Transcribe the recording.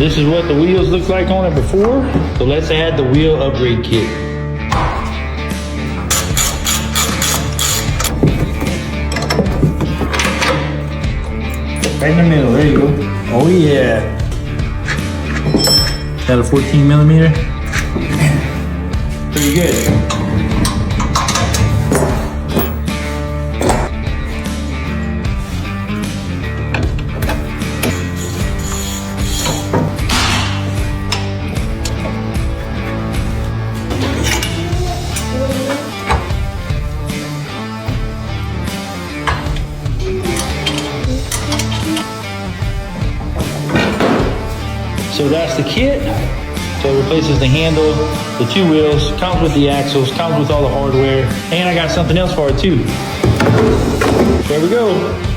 This is what the wheels looked like on it before. So let's add the wheel upgrade kit. Right in the middle, there you go. Oh yeah. Got a 14 millimeter. Pretty good. So that's the kit. So it replaces the handle, the two wheels, comes with the axles, comes with all the hardware, and I got something else for it too. There we go.